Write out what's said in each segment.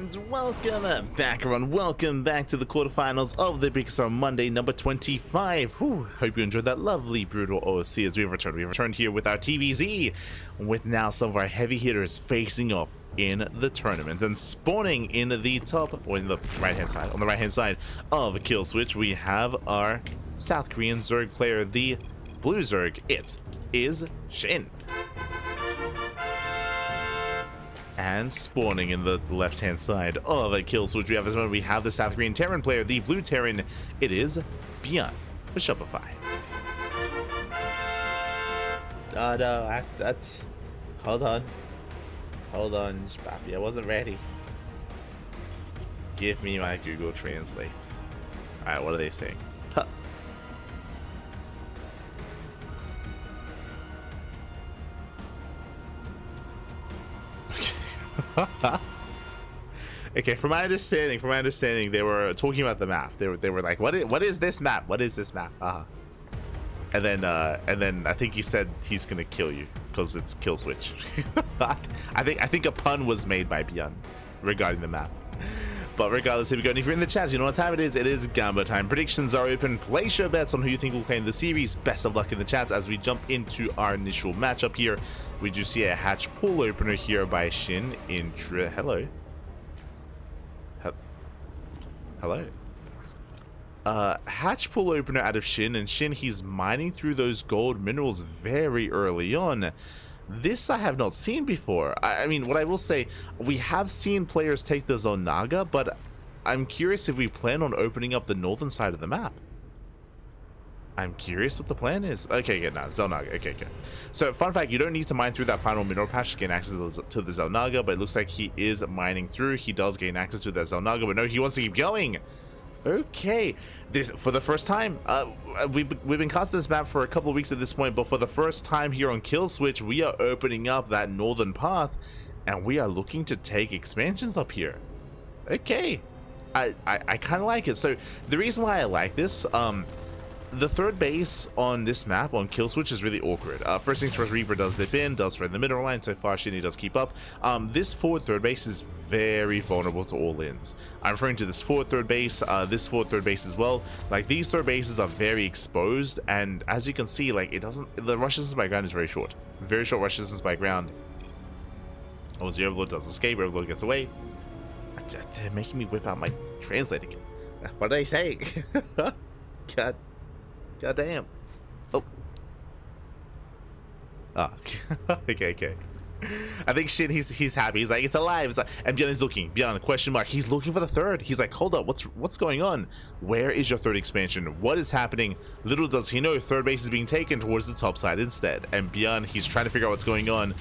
and welcome back, everyone. Welcome back to the quarterfinals of the PiGosaur Monday number 25. Whew, hope you enjoyed that lovely brutal OC as we've returned. We've returned here with our TvZ, with now some of our heavy hitters facing off in the tournament and spawning in the top, or in the right hand side, on the right hand side of Kill Switch. We have our South Korean Zerg player, the blue Zerg. It is SHIN. And spawning in the left-hand side of a Kill Switch, we have the South Korean Terran player, the blue Terran. It is ByuN for Shopify. Oh no, that's... Hold on, Spappy, I wasn't ready. Give me my Google Translate. Alright, what are they saying? Huh. Okay, from my understanding, they were talking about the map. They were like, what is this map? What is this map? And then I think he said he's gonna kill you because it's Kill Switch. I think a pun was made by ByuN regarding the map. But regardless, here we go. And if you're in the chat, you know what time it is. It is Gamba time. Predictions are open. Place your bets on who you think will claim the series. Best of luck in the chats as we jump into our initial matchup here. We do see a hatch pool opener here by SHIN. Hello. Hello. Hatch pool opener out of SHIN, and SHIN, he's mining through those gold minerals very early on. This I have not seen before. I mean, what I will say, we have seen players take the Zonaga, but I'm curious if we plan on opening up the northern side of the map. I'm curious what the plan is. Okay, good, now Zonaga. Okay. So, fun fact, you don't need to mine through that final mineral patch to gain access to the Zonaga, but it looks like he is mining through. He does gain access to that Zonaga, but no, he wants to keep going. Okay, this for the first time. We've been casting this map for a couple of weeks at this point, but for the first time here on Kill Switch, we are opening up that northern path, and we are looking to take expansions up here. Okay, I kind of like it. So the reason why I like this, the third base on this map on Kill Switch is really awkward. First things first, Reaper does dip in, does thread the mineral line. So far, SHIN does keep up. This forward third base is very vulnerable to all ins. I'm referring to this forward third base, this forward third base as well. Like, these third bases are very exposed, and as you can see, like, the rush distance by ground is very short. Very short rush distance by ground. Oh, the Overlord does escape, Overlord gets away. They're making me whip out my translator again. What are they saying? God damn. Oh. Okay. I think SHIN, he's happy. He's like, it's alive. It's like, and ByuN is looking. ByuN, question mark. He's looking for the third. He's like, hold up, what's going on? Where is your third expansion? What is happening? Little does he know, third base is being taken towards the top side instead. And ByuN, he's trying to figure out what's going on.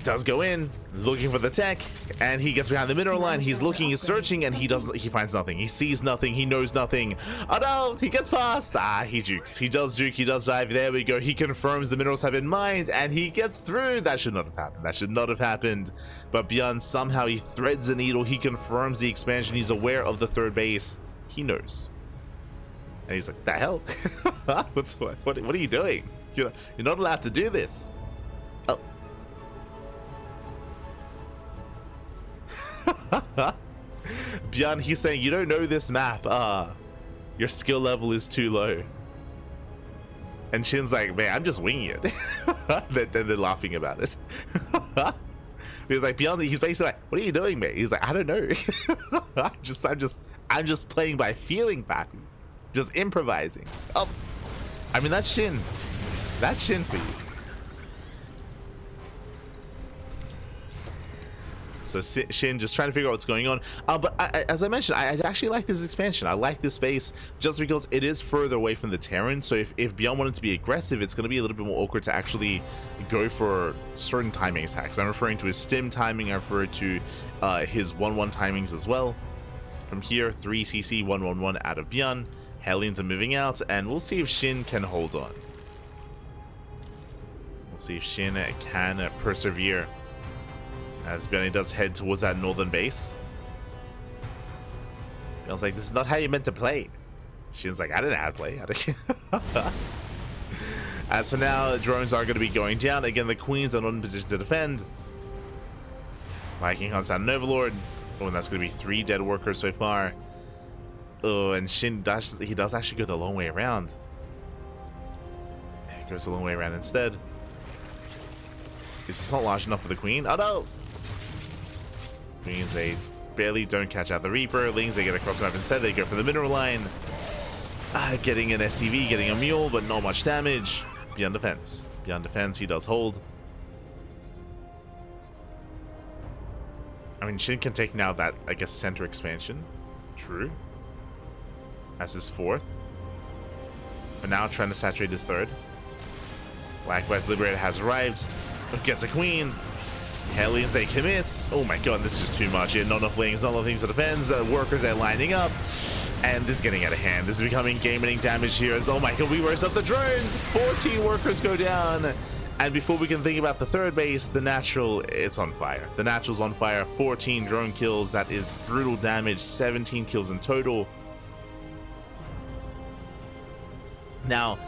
Does go in, looking for the tech, and he gets behind the mineral line. He's looking, he's searching, and he finds nothing. He sees nothing, he knows nothing. Oh no, he gets past. He jukes. He does juke, he does dive. There we go. He confirms the minerals have been mined, and he gets through. That should not have happened. That should not have happened. But ByuN, somehow he threads the needle. He confirms the expansion. He's aware of the third base. He knows. And he's like, the hell? What are you doing? You're not allowed to do this. Oh. ByuN, he's saying, you don't know this map. Your skill level is too low. And SHIN's like, man, I'm just winging it. Then they're laughing about it. He's like, ByuN, he's basically like, what are you doing, mate? He's like, I don't know. I'm just playing by feeling, pappy. Just improvising. Oh, I mean, that's SHIN. That's SHIN for you. So SHIN just trying to figure out what's going on. But as I mentioned, I actually like this expansion. I like this base just because it is further away from the Terran. So if ByuN wanted to be aggressive, it's going to be a little bit more awkward to actually go for certain timing attacks. I'm referring to his stim timing. I refer to his 1-1 timings as well. From here, 3cc 1-1-1 out of ByuN. Hellions are moving out, and we'll see if SHIN can hold on. We'll see if SHIN can persevere as ByuN does head towards that northern base. ByuN's like, this is not how you meant to play. SHIN's like, I don't know how to play. As for now, drones are going to be going down. Again, the queens are not in position to defend. Viking hunts out an Overlord. Oh, and that's going to be 3 dead workers so far. Oh, and SHIN he does actually go the long way around. He goes the long way around instead. Is this not large enough for the queen? Oh no! Queens, they barely don't catch out the Reaper. Lings, they get across the map instead. They go for the mineral line. Getting an SCV, getting a mule, but not much damage. ByuN defense. ByuN defense, he does hold. I mean, SHIN can take now that, I guess, center expansion. True. As his 4th. For now, trying to saturate his 3rd. Likewise, Liberator has arrived. Gets a queen. Hellions, they commit. Oh my god, this is just too much. Yeah, not enough Lings, not enough things to defend. Workers, they're lining up. And this is getting out of hand. This is becoming game-ending damage here. As, oh my god, we raise up the drones. 14 workers go down. And before we can think about the 3rd base, the natural, it's on fire. The natural's on fire. 14 drone kills. That is brutal damage. 17 kills in total. Now,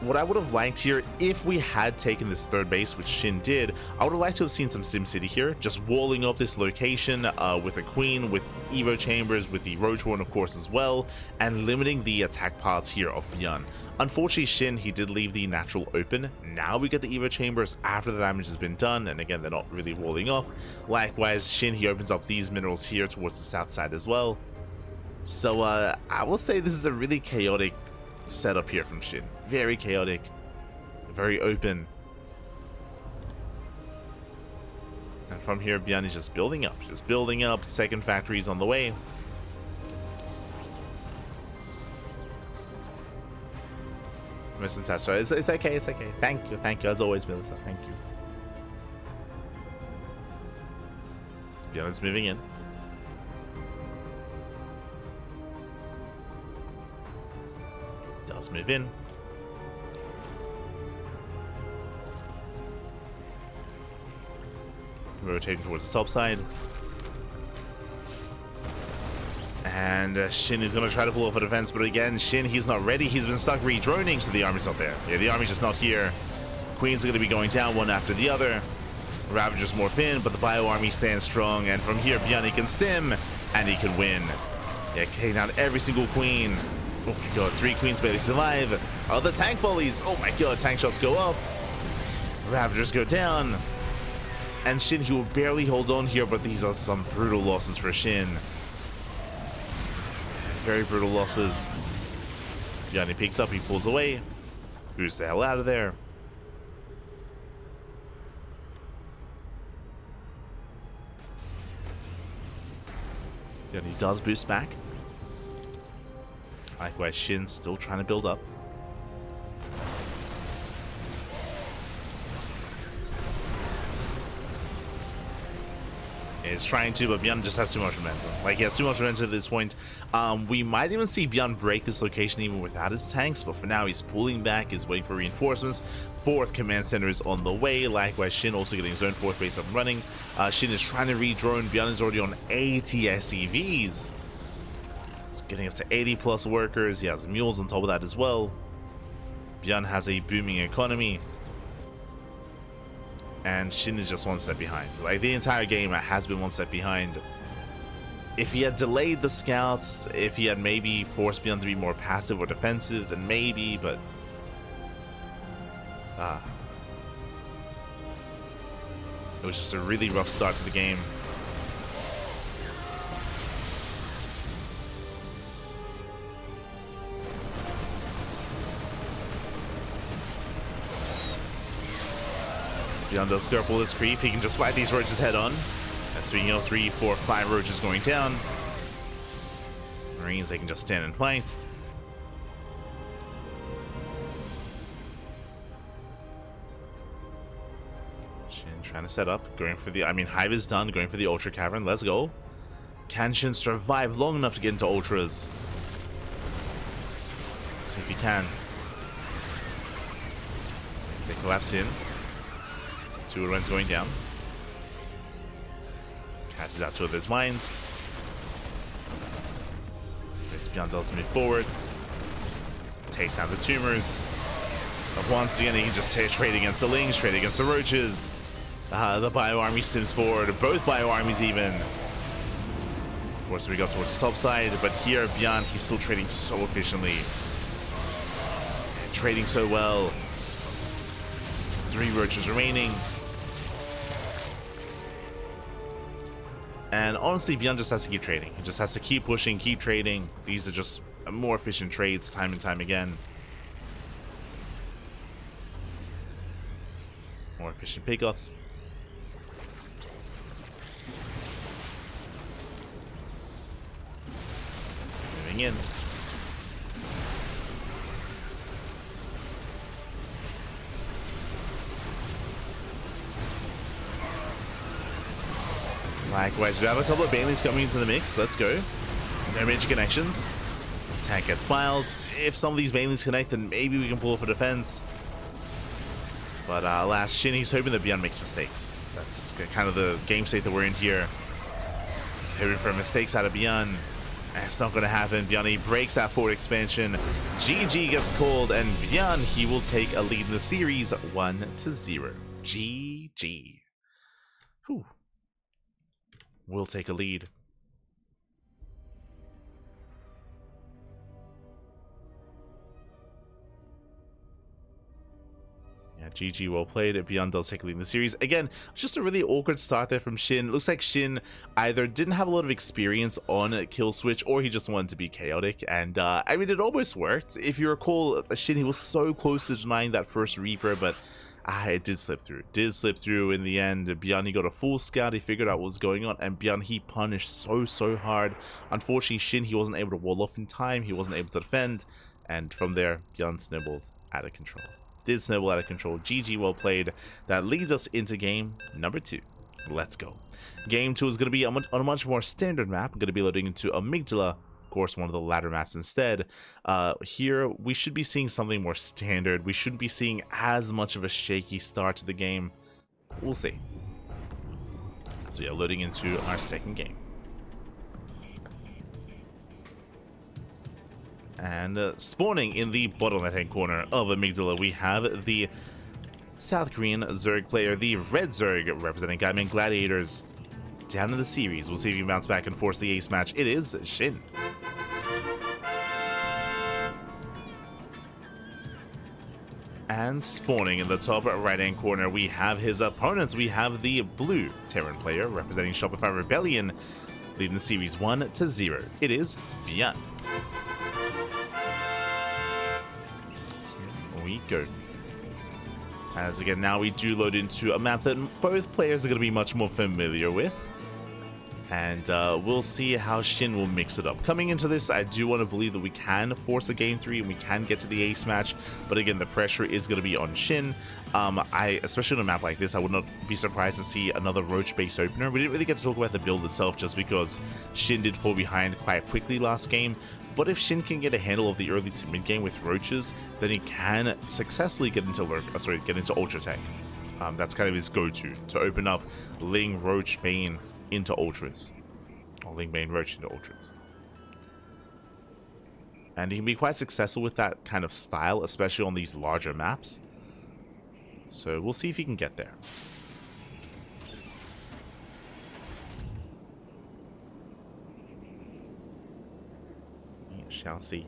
what I would have liked here, if we had taken this 3rd base, which SHIN did, I would have liked to have seen some SimCity here, just walling up this location with a queen, with Evo chambers, with the Roach Horn, of course, as well, and limiting the attack paths here of ByuN. Unfortunately, SHIN, he did leave the natural open. Now we get the Evo chambers after the damage has been done, and again, they're not really walling off. Likewise, SHIN, he opens up these minerals here towards the south side as well. So, I will say this is a really chaotic setup here from SHIN. Very chaotic, very open. And from here, ByuN is just building up. Second factory's on the way. Missing test, right? It's okay, it's okay. Thank you, as always, Melissa. Thank you. ByuN is moving in. Does move in. Rotating towards the top side. And SHIN is going to try to pull off a defense, but again, SHIN, he's not ready. He's been stuck redroning, so the army's not there. Yeah, the army's just not here. Queens are going to be going down one after the other. Ravagers morph in, but the Bio army stands strong, and from here, ByuN, he can stim, and he can win. Yeah, taking down every single queen. Oh my god, 3 queens barely survive. Oh, the tank volleys. Oh my god, tank shots go off. Ravagers go down. And SHIN, he will barely hold on here, but these are some brutal losses for SHIN. Very brutal losses. ByuN, he picks up, he pulls away. Boosts the hell out of there. ByuN, he does boost back. Likewise, SHIN's still trying to build up. He's trying to, but ByuN just has too much momentum. Like, he has too much momentum at this point. We might even see ByuN break this location even without his tanks, but for now, he's pulling back, he's waiting for reinforcements. 4th command center is on the way. Likewise, SHIN also getting his own 4th base up and running. SHIN is trying to re-drone. ByuN is already on 80 SCVs. He's getting up to 80 plus workers. He has mules on top of that as well. ByuN has a booming economy. And SHIN is just one step behind. Like, the entire game has been one step behind. If he had delayed the scouts, if he had maybe forced ByuN to be more passive or defensive, then maybe, but... it was just a really rough start to the game. ByuN does skirple this creep. He can just fight these roaches head on. That's 3, 4, 5 roaches going down. Marines, they can just stand and fight. SHIN trying to set up, going for the, Hive is done, going for the Ultra Cavern. Let's go. Can SHIN survive long enough to get into Ultras? Let's see if he can. They collapse in. 2 runs going down. Catches out 2 of his mines. ByuN does move forward. Takes down the tumors. But once again, he can just trade against the Lings, trade against the roaches. The Bio army stims forward. Both Bio armies even. Forcing we go towards the top side, but here ByuN, he's still trading so efficiently. And trading so well. 3 roaches remaining. And honestly, ByuN just has to keep trading. He just has to keep pushing, keep trading. These are just more efficient trades time and time again. More efficient pickoffs. Moving in. Likewise, we have a couple of Baileys coming into the mix. Let's go. No major connections. Tank gets piled. If some of these Baileys connect, then maybe we can pull for defense. But alas, SHIN, he's hoping that ByuN makes mistakes. That's kind of the game state that we're in here. He's hoping for mistakes out of ByuN. And it's not going to happen. ByuN, he breaks that forward expansion. GG gets called, and ByuN, he will take a lead in the series 1-0. GG. Whew. Will take a lead. Yeah, GG, well played. ByuN does take a lead in the series. Again, just a really awkward start there from SHIN. Looks like SHIN either didn't have a lot of experience on kill switch, or he just wanted to be chaotic. And I mean, it almost worked. If you recall, SHIN, he was so close to denying that first Reaper, but it did slip through. In the end. ByuN, he got a full scout. He figured out what was going on, and ByuN, he punished so hard. Unfortunately, SHIN, he wasn't able to wall off in time. He wasn't able to defend, and from there, ByuN snowballed out of control. Did snowball out of control. GG, well played. That leads us into game number 2. Let's go. Game 2 is going to be on a much more standard map. I'm going to be loading into Amygdala. Of course, one of the ladder maps instead. Here, we should be seeing something more standard. We shouldn't be seeing as much of a shaky start to the game. We'll see. So yeah, loading into our second game. And spawning in the bottom left-hand corner of Amygdala, we have the South Korean Zerg player, the Red Zerg, representing Gaiman Gladiators. Down in the series, we'll see if he can bounce back and force the ace match. It is SHIN. And spawning in the top right-hand corner, we have his opponents. We have the blue Terran player, representing Shopify Rebellion, leading the series 1-0. It is ByuN. We go. As again, now we do load into a map that both players are going to be much more familiar with. And we'll see how SHIN will mix it up. Coming into this, I do want to believe that we can force a game 3 and we can get to the ace match. But again, the pressure is going to be on SHIN. Especially on a map like this, I would not be surprised to see another roach-based opener. We didn't really get to talk about the build itself just because SHIN did fall behind quite quickly last game. But if SHIN can get a handle of the early to mid game with roaches, then he can successfully get into Ultra Tech. That's kind of his go-to, to open up Ling, Roach, Bane into Ultras. Or Ling, Bane, Roach into Ultras. And he can be quite successful with that kind of style, especially on these larger maps. So we'll see if he can get there. Shall see.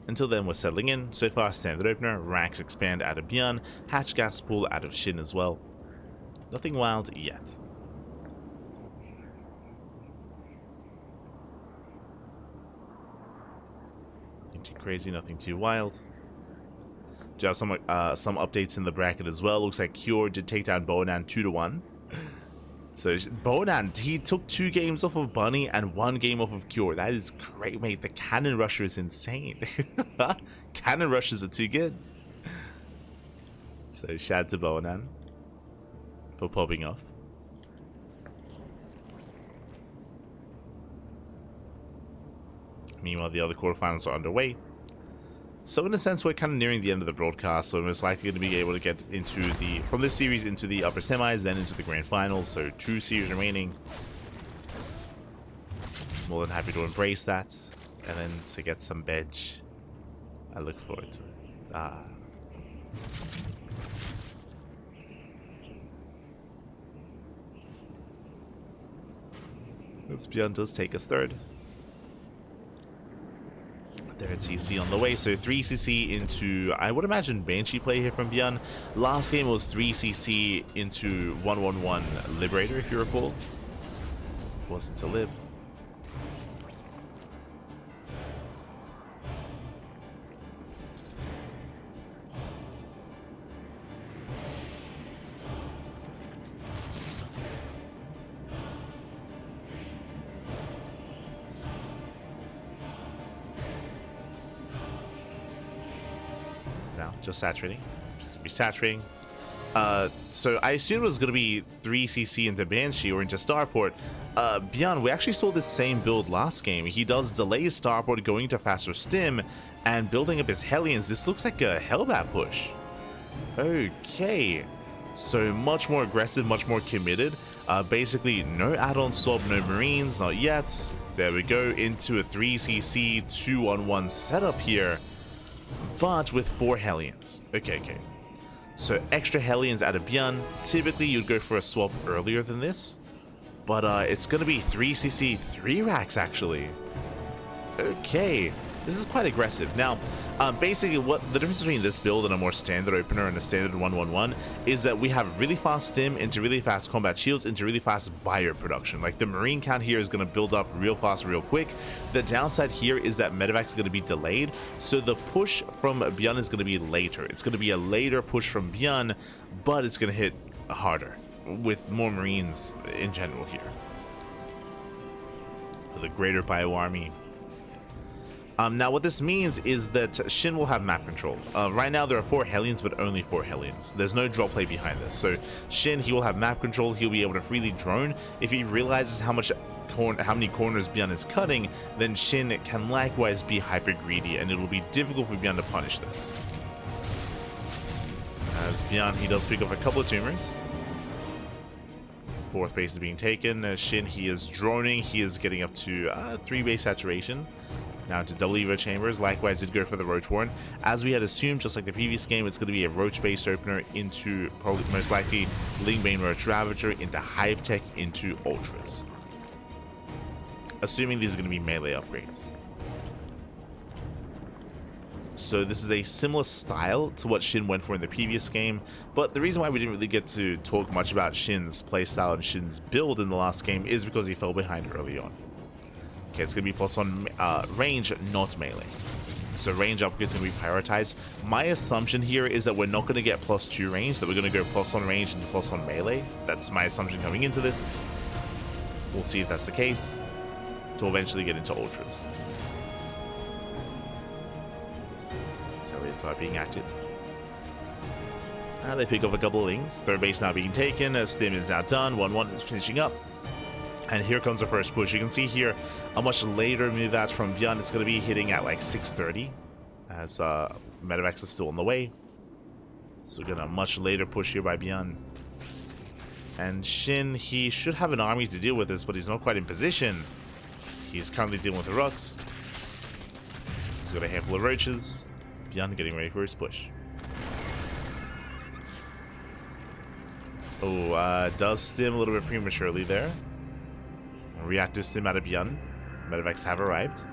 Until then, we're settling in. So far, standard opener, ranks expand out of ByuN, hatch gas pool out of SHIN as well. Nothing wild yet. Nothing too crazy, nothing too wild. Do have some updates in the bracket as well. Looks like Cure did take down ByuN 2-1. So ByuN, he took 2 games off of Bunny and 1 game off of Cure. That is great, mate. The Cannon Rusher is insane. Cannon Rushers are too good. So shout out to ByuN for popping off. Meanwhile, the other quarterfinals are underway. So in a sense, we're kind of nearing the end of the broadcast, so we're most likely going to be able to get into from this series into the upper semis, then into the grand finals, so 2 series remaining. More than happy to embrace that, and then to get some bench. I look forward to it. As ByuN does take us third. Third CC on the way, so 3CC into, I would imagine, Banshee play here from ByuN. Last game was 3CC into 111 Liberator, if you recall. Wasn't a Lib. Just saturating. Just be saturating. So I assumed it was going to be 3CC into Banshee or into Starport. ByuN, we actually saw this same build last game. He does delay his Starport going to faster stim and building up his Hellions. This looks like a Hellbat push. Okay. So much more aggressive, much more committed. Basically, no add-on swap, no Marines, not yet. There we go, into a 3CC 2-on-1 setup here. But with 4 Hellions. Okay. So extra Hellions out of ByuN. Typically, you'd go for a swap earlier than this. But it's going to be 3CC 3 racks, actually. Okay. This is quite aggressive. Now, basically, what the difference between this build and a more standard opener and a standard 111 is that we have really fast stim into really fast combat shields into really fast bio production. Like, the Marine count here is going to build up real fast, real quick. The downside here is that medevac is going to be delayed, so the push from ByuN is going to be later. It's going to be a later push from ByuN, but it's going to hit harder with more Marines in general here. The greater bio army. Now, what this means is that SHIN will have map control. Right now, there are 4 Hellions, but only 4 Hellions. There's no drop play behind this. So, SHIN, he will have map control. He'll be able to freely drone. If he realizes how many corners ByuN is cutting, then SHIN can likewise be hyper greedy, and it will be difficult for ByuN to punish this. As ByuN, he does pick up a couple of tumors. 4th base is being taken. SHIN, he is droning. He is getting up to 3 base saturation. Now to double Evo chambers, likewise did go for the Roach Warren. As we had assumed, just like the previous game, it's going to be a Roach-based opener into, probably most likely, Lingbane Roach Ravager into Hive Tech into Ultras. Assuming these are going to be melee upgrades. So this is a similar style to what SHIN went for in the previous game, but the reason why we didn't really get to talk much about SHIN's playstyle and SHIN's build in the last game is because he fell behind early on. Okay, it's going to be +1 range, not melee. So range upgrades are going to be prioritized. My assumption here is that we're not going to get +2 range, that we're going to go +1 range into +1 melee. That's my assumption coming into this. We'll see if that's the case, to eventually get into Ultras. So Hellions are being active. They pick up a couple of things. 3rd base now being taken. Stim is now done. 1-1 is finishing up. And here comes the first push. You can see here a much later move out from ByuN. It's going to be hitting at like 6:30 as medevacs is still on the way. So we're going to a much later push here by ByuN. And SHIN, he should have an army to deal with this, but he's not quite in position. He's currently dealing with the Rux. He's got a handful of Roaches. ByuN getting ready for his push. Oh, does stim a little bit prematurely there. Reactive stim out of ByuN. Medevacs have arrived.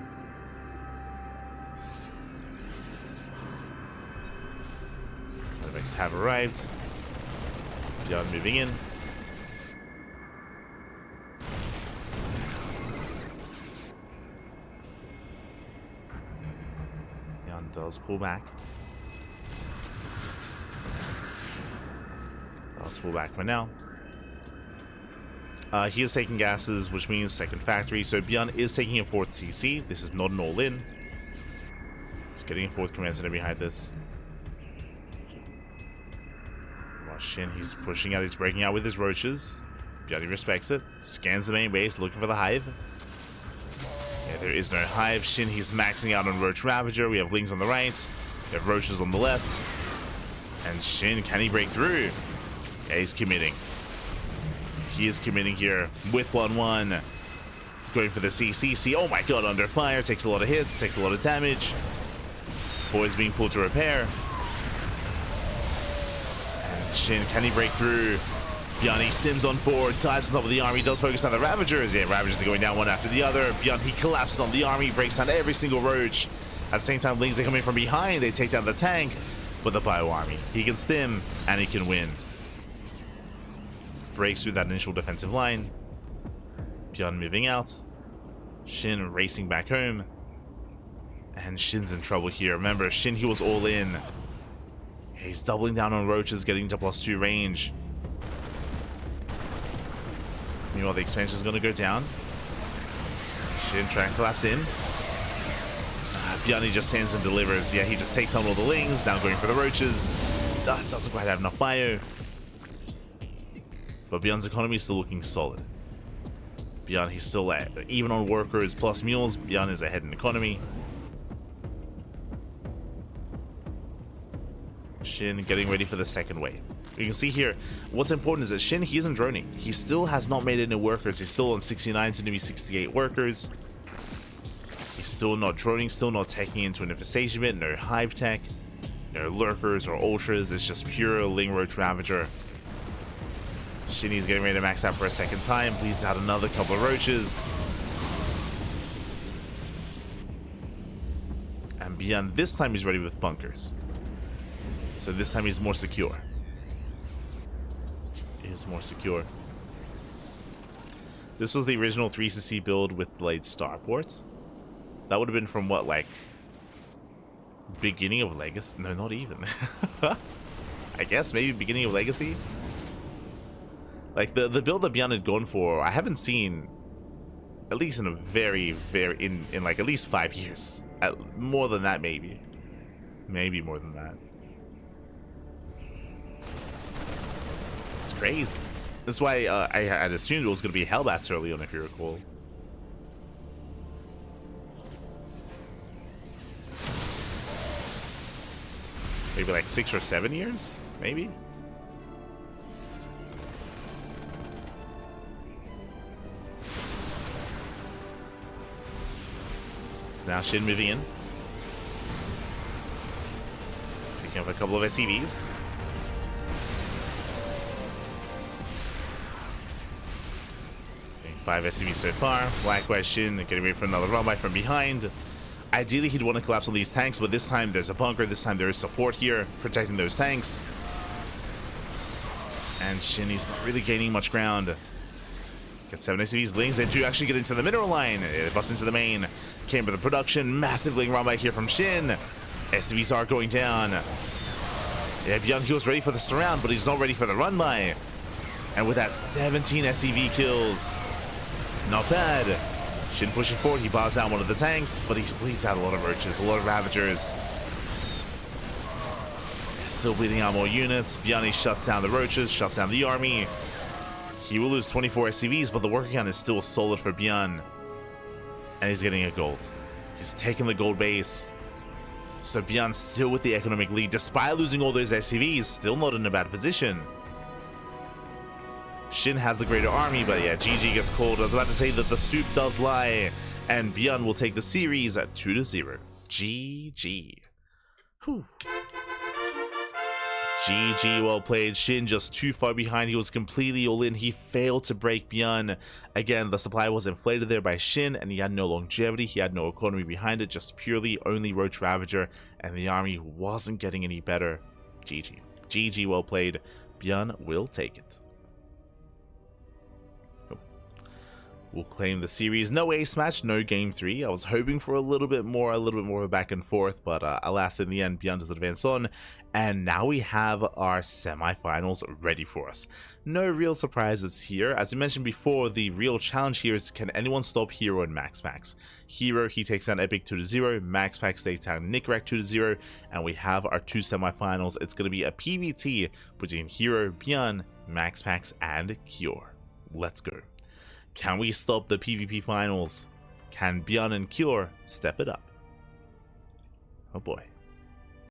Medevacs have arrived. ByuN moving in. ByuN does pull back. Does pull back for now. He is taking gases, which means 2nd factory, so ByuN is taking a 4th CC. This is not an all-in. It's getting a 4th command center behind this. While SHIN, he's pushing out, he's breaking out with his Roaches. ByuN respects it. Scans the main base, looking for the Hive. Yeah, there is no Hive. SHIN, he's maxing out on Roach Ravager. We have Lings on the right. We have Roaches on the left. And SHIN, can he break through? Yeah, he's committing. He is committing here with 1-1. Going for the CCC. Oh my god, under fire. Takes a lot of hits, takes a lot of damage. Boys being pulled to repair. And SHIN, can he break through? ByuN, he sims on forward, dives on top of the army, does focus on the Ravagers. Yeah, Ravagers are going down one after the other. ByuN, he collapses on the army, breaks down every single roach. At the same time, Lings, they come in from behind, they take down the tank. But the Bio army, he can stim, and he can win. Breaks through that initial defensive line. ByuN moving out. SHIN racing back home. And SHIN's in trouble here. Remember, SHIN, he was all in. He's doubling down on roaches, getting to +2 range. Meanwhile, the expansion is going to go down. SHIN trying to collapse in. ByuN, he just stands and delivers. Yeah, he just takes on all the Lings, now going for the roaches. Doesn't quite have enough bio. But ByuN's economy is still looking solid. ByuN, he's still at, even on workers plus mules, ByuN is ahead in economy. SHIN getting ready for the second wave. You can see here, what's important is that SHIN, he isn't droning. He still has not made any workers. He's still on 69, soon to be 68 workers. He's still not droning, still not taking into an infestation bit, no hive tech, no lurkers or ultras. It's just pure Ling Roach Ravager. SHIN's getting ready to max out for a second time, bleeds out another couple of roaches. And ByuN, this time he's ready with bunkers. So this time he's more secure. Is more secure. This was the original 3cc build with delayed starports. That would have been from what, like, beginning of Legacy? No, not even. I guess maybe beginning of Legacy. Like the build that ByuN had gone for, I haven't seen, at least in a very in like at least 5 years. More than that, maybe more than that. It's crazy. That's why I had assumed it was going to be Hellbats early on, if you recall. Maybe like 6 or 7 years, maybe. So now SHIN moving in, picking up a couple of SCVs. Getting 5 SCVs so far. Likewise, SHIN getting ready for another run by from behind. Ideally, he'd want to collapse on these tanks, but this time there's a bunker. This time there is support here, protecting those tanks. And SHIN, he's not really gaining much ground. Get 7 SCVs, Lings, they do actually get into the mineral line. They bust into the main. Came for the production. Massive Ling run by here from SHIN. SCVs are going down. Yeah, ByuN, he was ready for the surround, but he's not ready for the run by. And with that, 17 SCV kills. Not bad. SHIN pushing forward, he bars down one of the tanks, but he bleeds out a lot of roaches, a lot of Ravagers. Still bleeding out more units. ByuN, he shuts down the roaches, shuts down the army. He will lose 24 SCVs, but the worker count is still solid for ByuN. And he's getting a gold. He's taking the gold base. So ByuN still with the economic lead, despite losing all those SCVs, still not in a bad position. SHIN has the greater army, but yeah, GG gets called. I was about to say that the soup does lie, and ByuN will take the series at 2-0. GG. Whew. GG, well played. SHIN just too far behind. He was completely all in. He failed to break ByuN. Again, the supply was inflated there by SHIN, and he had no longevity. He had no economy behind it, just purely only Roach Ravager, and the army wasn't getting any better. GG. GG, well played. ByuN will take it. We'll claim the series. No ace match, no game 3. I was hoping for a little bit more of a back and forth, but alas, in the end, ByuN does advance on. And now we have our semifinals ready for us. No real surprises here. As I mentioned before, the real challenge here is, can anyone stop Hero and MaxPax? Hero, he takes down Epic 2-0. MaxPax takes down Nickrak 2-0. And we have our 2 semifinals. It's going to be a PvT between Hero, ByuN, MaxPax, and Cure. Let's go. Can we stop the PvP finals? Can ByuN and Cure step it up? Oh boy.